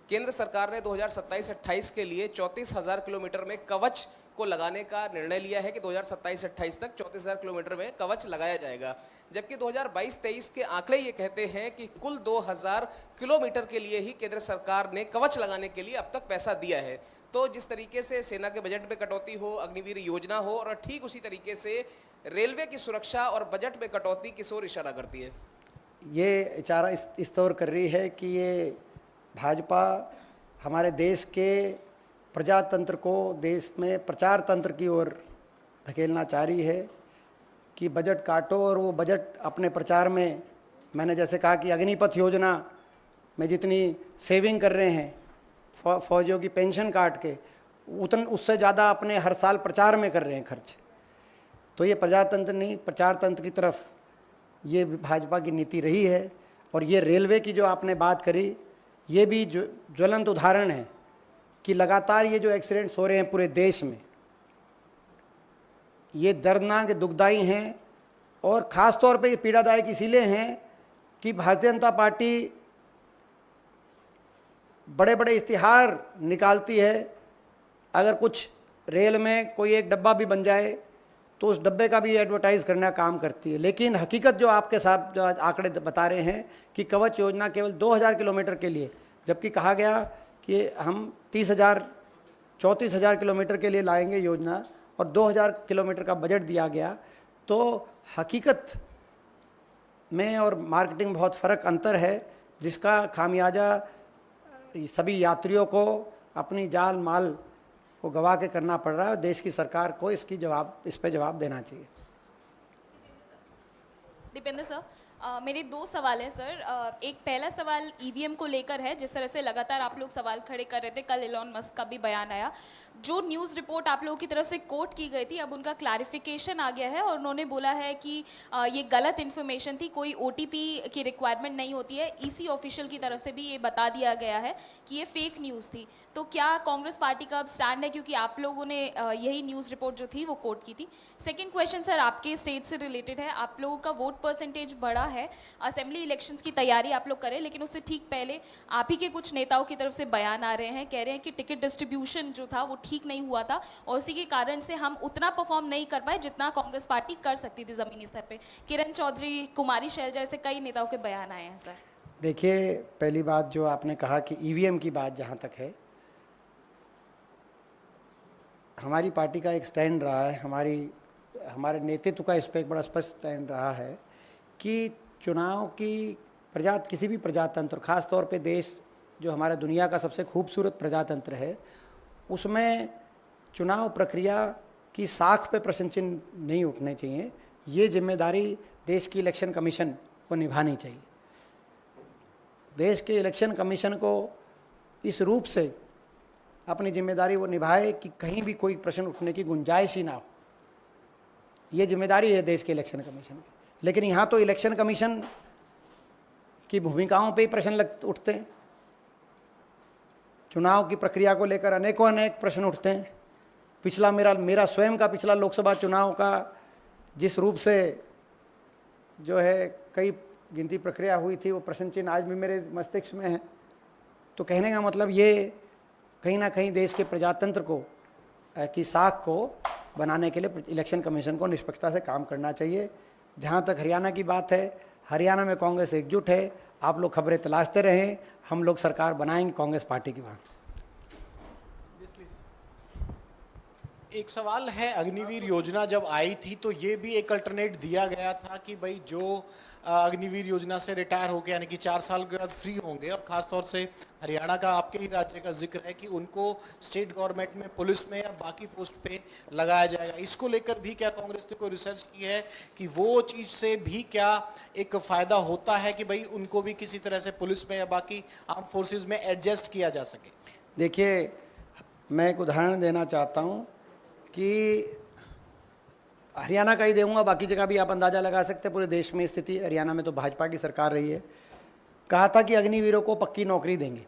केंद्र सरकार ने 2027-28 के लिए 34,000 किलोमीटर में कवच को लगाने का निर्णय लिया है कि 2027-28 तक 34,000 किलोमीटर में कवच लगाया जाएगा, जबकि 2022-23 के आंकड़े ये कहते हैं कि कुल 2,000 किलोमीटर के लिए ही केंद्र सरकार ने कवच लगाने के लिए अब तक पैसा दिया है। तो जिस तरीके से सेना के बजट में कटौती हो, अग्निवीर योजना हो, और ठीक उसी तरीके से रेलवे की सुरक्षा और बजट में कटौती किस ओर इशारा करती है? ये इशारा इस तौर कर रही है कि ये भाजपा हमारे देश के प्रजातंत्र को देश में प्रचार तंत्र की ओर धकेलना चाह रही है कि बजट काटो, और वो बजट अपने प्रचार में, मैंने जैसे कहा कि अग्निपथ योजना में जितनी सेविंग कर रहे हैं फौजियों की पेंशन काट के, उससे ज़्यादा अपने हर साल प्रचार में कर रहे हैं खर्च। तो ये प्रजातंत्र नहीं, प्रचार तंत्र की तरफ ये भाजपा की नीति रही है। और ये रेलवे की जो आपने बात करी, ये भी ज्वलंत उदाहरण है कि लगातार ये जो एक्सीडेंट्स हो रहे हैं पूरे देश में, ये दर्दनाक, दुखदाई हैं, और ख़ास तौर पे ये पीड़ादायक इसीलिए हैं कि भारतीय जनता पार्टी बड़े बड़े इश्तिहार निकालती है। अगर कुछ रेल में कोई एक डब्बा भी बन जाए तो उस डब्बे का भी एडवर्टाइज़ करने का काम करती है, लेकिन हकीकत जो आपके साथ जो आज आंकड़े बता रहे हैं कि कवच योजना केवल 2,000 किलोमीटर के लिए, जबकि कहा गया कि हम 34,000 किलोमीटर के लिए लाएंगे योजना, और 2,000 किलोमीटर का बजट दिया गया। तो हकीकत में और मार्केटिंग में बहुत फ़र्क अंतर है, जिसका खामियाजा सभी यात्रियों को अपनी जान माल को गवा के करना पड़ रहा है। देश की सरकार को इस पे जवाब देना चाहिए। दीपेंद्र सर, मेरे 2 सवाल हैं सर। एक पहला सवाल ईवीएम को लेकर है। जिस तरह से लगातार आप लोग सवाल खड़े कर रहे थे, कल एलोन मस्क का भी बयान आया, जो न्यूज़ रिपोर्ट आप लोगों की तरफ से कोट की गई थी, अब उनका क्लैरिफिकेशन आ गया है और उन्होंने बोला है कि ये गलत इन्फॉर्मेशन थी, कोई OTP की रिक्वायरमेंट नहीं होती है। EC ऑफिशियल की तरफ से भी ये बता दिया गया है कि ये फेक न्यूज़ थी। तो क्या कांग्रेस पार्टी का अब स्टैंड है, क्योंकि आप लोगों ने यही न्यूज़ रिपोर्ट जो थी वो कोट की थी? सेकेंड क्वेश्चन सर, आपके स्टेट से रिलेटेड है। आप लोगों का वोट परसेंटेज बढ़ा है, असेंबली इलेक्शंस की तैयारी आप लोग करें, लेकिन उससे ठीक पहले आप ही के कुछ नेताओं की तरफ से बयान आ रहे हैं, कह रहे हैं कि टिकट डिस्ट्रीब्यूशन जो था वो ठीक नहीं हुआ था, और उसी के कारण से हम उतना परफॉर्म नहीं कर पाए जितना कांग्रेस पार्टी कर सकती थी ज़मीनी स्तर पे। किरण चौधरी, कुमारी शैलजा, ऐसे कई नेताओं के बयान आए हैं सर। देखिए, पहली बात जो आपने कहा कि EVM की बात जहाँ तक है, हमारी पार्टी का एक स्टैंड रहा है, हमारे नेतृत्व का इस पर एक बड़ा स्पष्ट स्टैंड रहा है कि चुनाव की किसी भी प्रजातंत्र, ख़ास तौर पे देश जो हमारा दुनिया का सबसे खूबसूरत प्रजातंत्र है, उसमें चुनाव प्रक्रिया की साख पे प्रश्न चिन्ह नहीं उठने चाहिए। ये जिम्मेदारी देश की इलेक्शन कमीशन को निभानी चाहिए। देश के इलेक्शन कमीशन को इस रूप से अपनी जिम्मेदारी वो निभाए कि कहीं भी कोई प्रश्न उठने की गुंजाइश ही ना हो। ये जिम्मेदारी है देश के इलेक्शन कमीशन की। लेकिन यहाँ तो इलेक्शन कमीशन की भूमिकाओं पे ही प्रश्न उठते हैं। चुनाव की प्रक्रिया को लेकर अनेक प्रश्न उठते हैं। पिछला मेरा स्वयं का पिछला लोकसभा चुनाव का जिस रूप से जो है कई गिनती प्रक्रिया हुई थी, वो प्रश्न चिन्ह आज भी मेरे मस्तिष्क में है। तो कहने का मतलब ये कहीं ना कहीं देश के प्रजातंत्र को की साख को बनाने के लिए इलेक्शन कमीशन को निष्पक्षता से काम करना चाहिए। जहाँ तक हरियाणा की बात है, हरियाणा में कांग्रेस एकजुट है। आप लोग खबरें तलाशते रहें, हम लोग सरकार बनाएंगे कांग्रेस पार्टी की बात। एक सवाल है, अग्निवीर योजना जब आई थी तो ये भी एक अल्टरनेट दिया गया था कि भाई जो अग्निवीर योजना से रिटायर होके यानी कि 4 साल के बाद फ्री होंगे, और खासतौर से हरियाणा का आपके ही राज्य का जिक्र है कि उनको स्टेट गवर्नमेंट में पुलिस में या बाकी पोस्ट पे लगाया जाएगा। इसको लेकर भी क्या कांग्रेस ने कोई रिसर्च की है कि वो चीज़ से भी क्या एक फ़ायदा होता है कि भाई उनको भी किसी तरह से पुलिस में या बाकी आर्म फोर्सेज में एडजस्ट किया जा सके? देखिए, मैं एक उदाहरण देना चाहता हूँ कि हरियाणा का ही दूंगा, बाकी जगह भी आप अंदाज़ा लगा सकते हैं पूरे देश में स्थिति। हरियाणा में तो भाजपा की सरकार रही है। कहा था कि अग्निवीरों को पक्की नौकरी देंगे,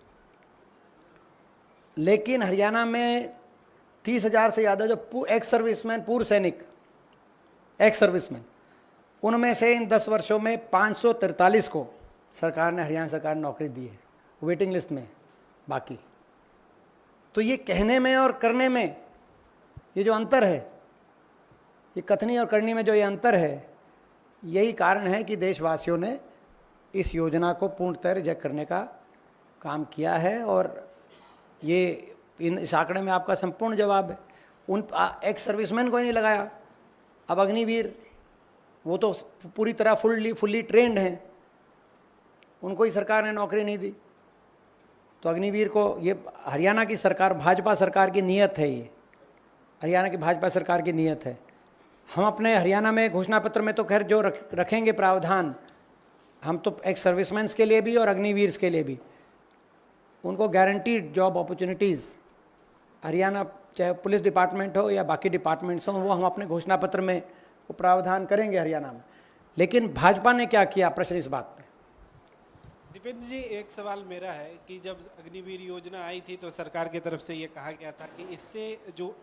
लेकिन हरियाणा में 30,000 से ज़्यादा जो एक्स सर्विसमैन, पूर्व सैनिक, एक्स सर्विसमैन, उनमें से इन 10 वर्षों में 543 को सरकार ने, हरियाणा सरकार ने नौकरी दी है, वेटिंग लिस्ट में। बाकी तो ये कहने में और करने में ये जो अंतर है, ये कथनी और करनी में जो ये अंतर है, यही कारण है कि देशवासियों ने इस योजना को पूर्णतः रिजेक्ट करने का काम किया है। और ये इस आंकड़े में आपका संपूर्ण जवाब है। उन एक्स सर्विसमैन को ही नहीं लगाया। अब अग्निवीर, वो तो पूरी तरह फुल्ली ट्रेंड हैं, उनको ही सरकार ने नौकरी नहीं दी। तो अग्निवीर को, ये हरियाणा की सरकार, भाजपा सरकार की नीयत है, ये हरियाणा की भाजपा सरकार की नीयत है। हम अपने हरियाणा में घोषणा पत्र में तो खैर जो रखेंगे प्रावधान, हम तो एक्स सर्विसमैन के लिए भी और अग्निवीर के लिए भी उनको गारंटीड जॉब अपॉर्चुनिटीज़, हरियाणा चाहे पुलिस डिपार्टमेंट हो या बाकी डिपार्टमेंट्स हों, वो हम अपने घोषणा पत्र में वो प्रावधान करेंगे हरियाणा में। लेकिन भाजपा ने क्या किया, प्रश्न इस बात पे। दीपेंद्र जी, एक सवाल मेरा है कि जब अग्निवीर योजना आई थी तो सरकार की तरफ से ये कहा गया था कि इससे जो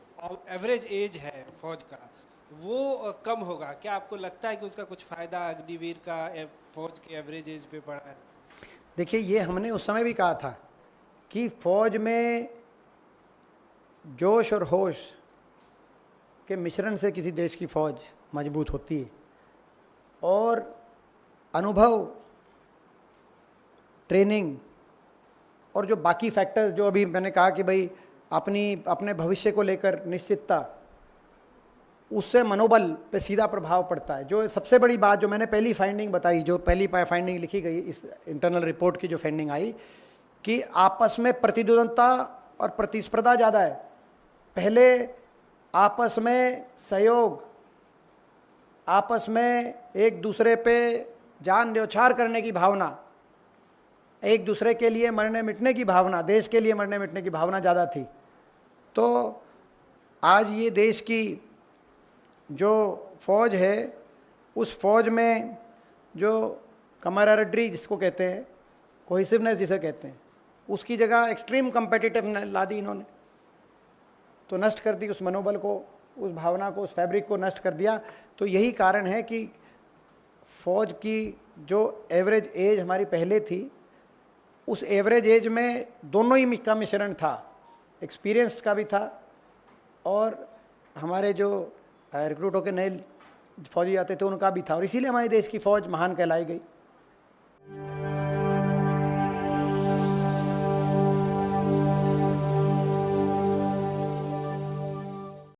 एवरेज एज है फौज का वो कम होगा। क्या आपको लगता है कि उसका कुछ फ़ायदा अग्निवीर का फौज के एवरेज एज पे पड़ा है? देखिए, ये हमने उस समय भी कहा था कि फौज में जोश और होश के मिश्रण से किसी देश की फौज मजबूत होती है, और अनुभव, ट्रेनिंग और जो बाकी फैक्टर्स जो अभी मैंने कहा कि भाई अपने भविष्य को लेकर निश्चितता, उससे मनोबल पे सीधा प्रभाव पड़ता है। जो सबसे बड़ी बात जो मैंने पहली फाइंडिंग बताई, जो पहली फाइंडिंग लिखी गई इस इंटरनल रिपोर्ट की, जो फाइंडिंग आई कि आपस में प्रतिद्वंदता और प्रतिस्पर्धा ज़्यादा है। पहले आपस में सहयोग, आपस में एक दूसरे पे जान न्यौछावर करने की भावना, एक दूसरे के लिए मरने मिटने की भावना, देश के लिए मरने मिटने की भावना ज़्यादा थी। तो आज ये देश की जो फौज है, उस फौज में जो कमराडरी जिसको कहते हैं, कोहेसिवनेस जिसे कहते हैं, उसकी जगह एक्सट्रीम कम्पिटिटिवनेस ला दी इन्होंने। तो नष्ट कर दी उस मनोबल को, उस भावना को, उस फैब्रिक को नष्ट कर दिया। तो यही कारण है कि फौज की जो एवरेज एज हमारी पहले थी, उस एवरेज एज में दोनों ही का मिश्रण था, एक्सपीरियंस्ड का भी था, और हमारे जो रिक्रूट होकर नए फौजी आते थे उनका भी था। और इसीलिए हमारे देश की फौज महान कहलाई गई।